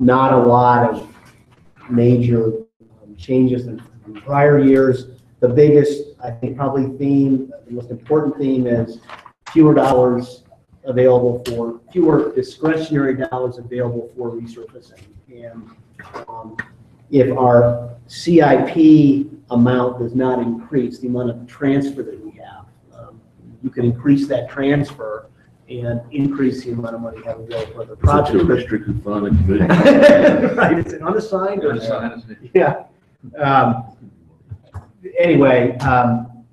not a lot of major changes in prior years. The biggest, I think, probably theme, the most important theme is fewer dollars available for, fewer discretionary dollars available for resurfacing. And if our CIP amount does not increase, the amount of transfer that we have, you can increase that transfer and increase the amount of money you have available for the project. It's a restricted fund. Right, it's an unassigned. Yeah. Anyway,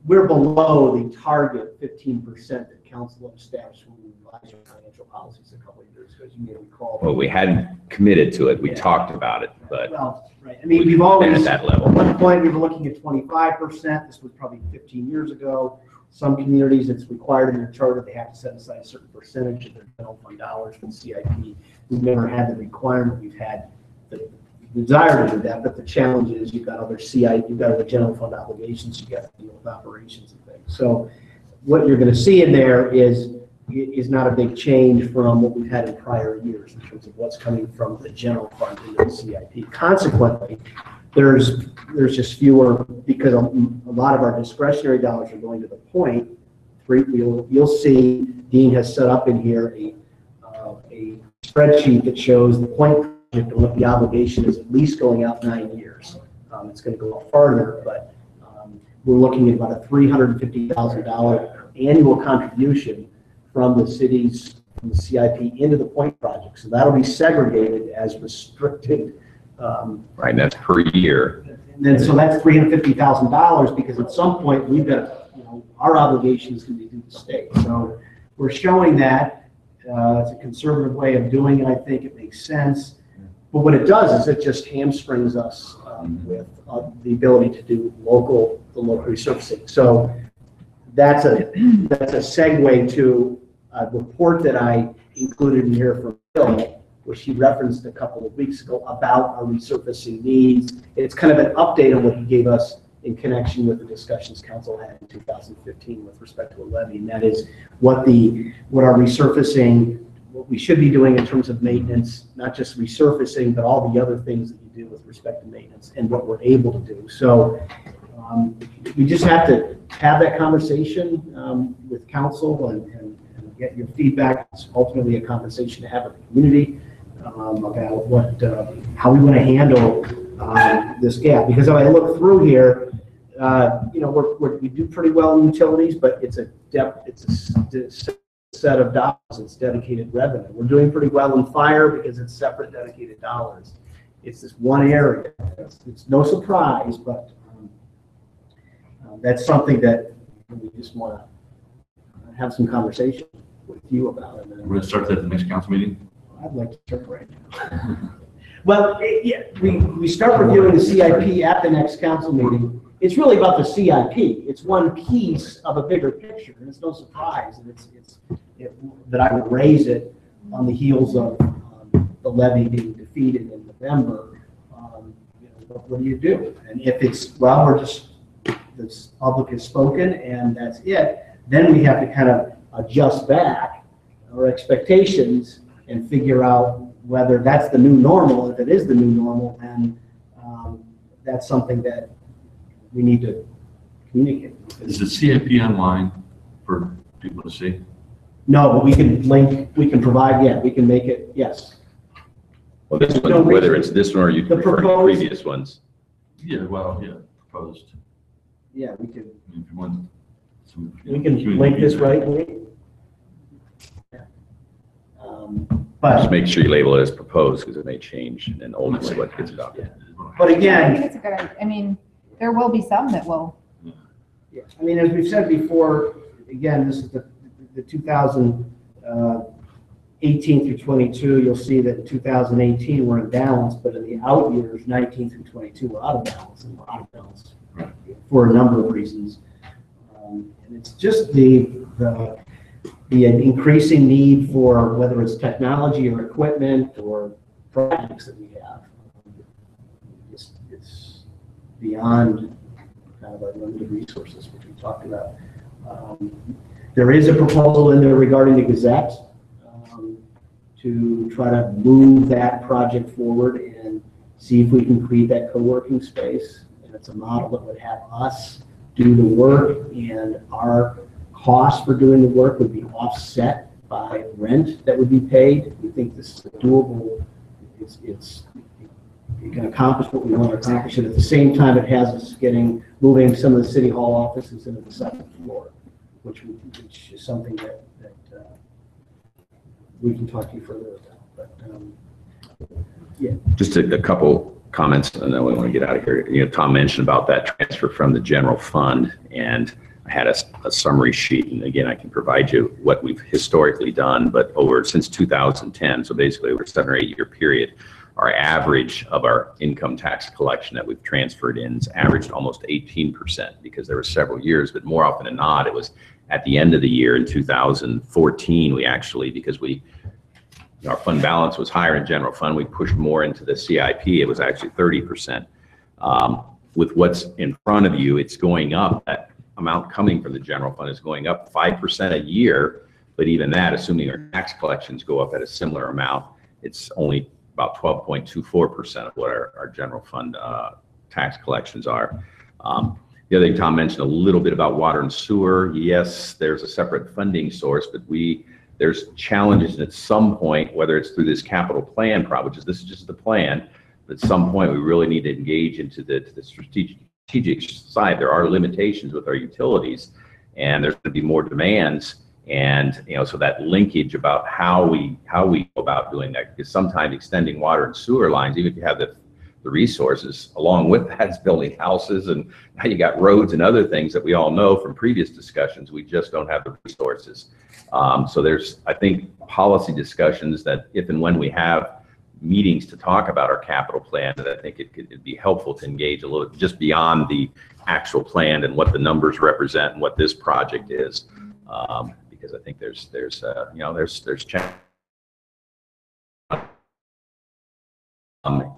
we're below the target 15% that council established when we revised our financial policies a couple of years ago, as you may recall. Well, we hadn't committed to it. We talked about it, but well, right. I mean, we've always been at that level. At one point, we were looking at 25%. This was probably 15 years ago. Some communities, it's required in their charter, they have to set aside a certain percentage of their general fund dollars for the CIP. We've never had the requirement. We've had the desire to do that, but the challenge is you've got other CIP, you've got other general fund obligations, you've got to deal with operations and things. So what you're going to see in there is not a big change from what we've had in prior years in terms of what's coming from the general fund into the CIP. Consequently, there's just fewer, because a lot of our discretionary dollars are going to the point. You'll see Dean has set up in here a spreadsheet that shows the point project and what the obligation is, at least going out 9 years. It's going to go out farther, but we're looking at about a $350,000 annual contribution from the cities, from the CIP into the point project. So that'll be segregated as restricted. Right, and that's per year. And then, so that's $350,000, because at some point we've got, our obligation is going to be due to the state. So we're showing that it's a conservative way of doing it. I think it makes sense. But what it does is it just hamstrings us with the ability to do the local resurfacing. So that's a segue to a report that I included in here from Bill, which he referenced a couple of weeks ago about our resurfacing needs. It's kind of an update on what he gave us in connection with the discussions council had in 2015 with respect to a levy, and that is what our resurfacing, what we should be doing in terms of maintenance, not just resurfacing, but all the other things that you do with respect to maintenance and what we're able to do. So we just have to have that conversation with council and get your feedback. It's ultimately a conversation to have with the community about what, how we want to handle this gap. Because if I look through here, we do pretty well in utilities, but it's a set of dollars. It's dedicated revenue. We're doing pretty well in fire because it's separate dedicated dollars. It's this one area. It's no surprise, but that's something that we just want to have some conversation with you about. We're going to start that at the next council meeting. I'd like to start right now. Well, yeah, we start reviewing the CIP at the next council meeting. It's really about the CIP. It's one piece of a bigger picture, and it's no surprise that I would raise it on the heels of the levy being defeated in November. What do you do? And if it's, well, the public has spoken and that's it, then we have to kind of adjust back our expectations and figure out whether that's the new normal. If it is the new normal, then that's something that we need to communicate. Is the CIP online for people to see? No, but we can link, we can provide, yeah, we can make it, yes. Well, this one, whether it's this one or you refer to previous ones. Yeah, well, yeah, proposed. Yeah, we can. If you want some, We can link this right away. Yeah. But Just make sure you label it as proposed, because it may change, and then ultimately what gets adopted. But I again, think it's a good idea. I mean, there will be some that will. yeah, I mean, as we've said before, again, this is the 2018 through 22. You'll see that in 2018 we're in balance, but in the out years, 19 through 22, we're out of balance, and we're out of balance for a number of reasons. And it's just the increasing need for, whether it's technology or equipment or projects that we have. It's beyond kind of our limited resources, which we talked about. There is a proposal in there regarding the Gazette to try to move that project forward and see if we can create that co-working space. And it's a model that would have us do the work, and our cost for doing the work would be offset by rent that would be paid. We think this is doable. It can accomplish what we want to accomplish, and at the same time, it has us moving some of the city hall offices into the second floor, which is something that we can talk to you further about. But yeah, Just a couple comments, and then we want to get out of here. You know, Tom mentioned about that transfer from the general fund, and I had a summary sheet, and again, I can provide you what we've historically done, but since 2010, so basically over a 7 or 8 year period, our average of our income tax collection that we've transferred in is averaged almost 18%, because there were several years, but more often than not, it was at the end of the year in 2014, we actually, because our fund balance was higher in general fund, we pushed more into the CIP. It was actually 30%. With what's in front of you, it's going up. That amount coming from the general fund is going up 5% a year, but even that, assuming our tax collections go up at a similar amount, it's only about 12.24% of what our general fund tax collections are. The other thing Tom mentioned a little bit about water and sewer. Yes, there's a separate funding source, but there's challenges at some point, whether it's through this capital plan problem, which is this is just the plan, but at some point we really need to engage into the strategic side. There are limitations with our utilities, and there's going to be more demands. And so that linkage about how we go about doing that, because sometimes extending water and sewer lines, even if you have the resources, along with that is building houses, and now you got roads and other things that we all know from previous discussions, we just don't have the resources. So there's, I think, policy discussions that if and when we have meetings to talk about our capital plan, that I think it'd be helpful to engage a little just beyond the actual plan and what the numbers represent and what this project is. Because I think there's challenges.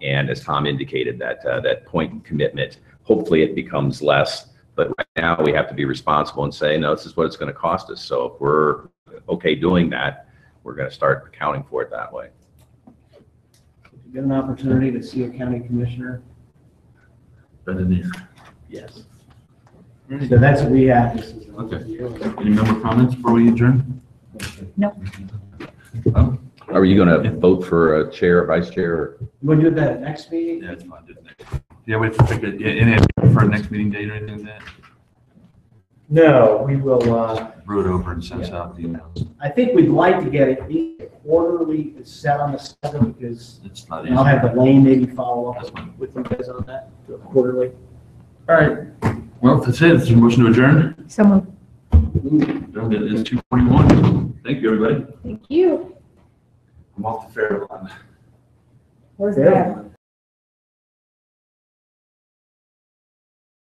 And as Tom indicated, that point in commitment, hopefully it becomes less. But right now we have to be responsible and say, no, this is what it's going to cost us. So if we're okay doing that, we're going to start accounting for it that way. if you get an opportunity to see a county commissioner, yes. So that's what we have. This is Okay. Any member comments before we adjourn? No. Are you going to vote for a chair or vice chair? Or? We'll do that next meeting. Yeah, it's fine. Do it next. Yeah, we have to pick any for our next meeting date or anything like that? No, we will, Wrote over and sent Yeah. out the emails. I think we'd like to get it quarterly set on the 7th, because It's not I'll have easy. Elaine maybe follow That's up fine. with you guys on that, do it quarterly. All right. Well, if that's it. It's a motion to adjourn. So moved. It is 2:41. Thank you, everybody. Thank you. I'm off the fair line. Where's Yeah. that?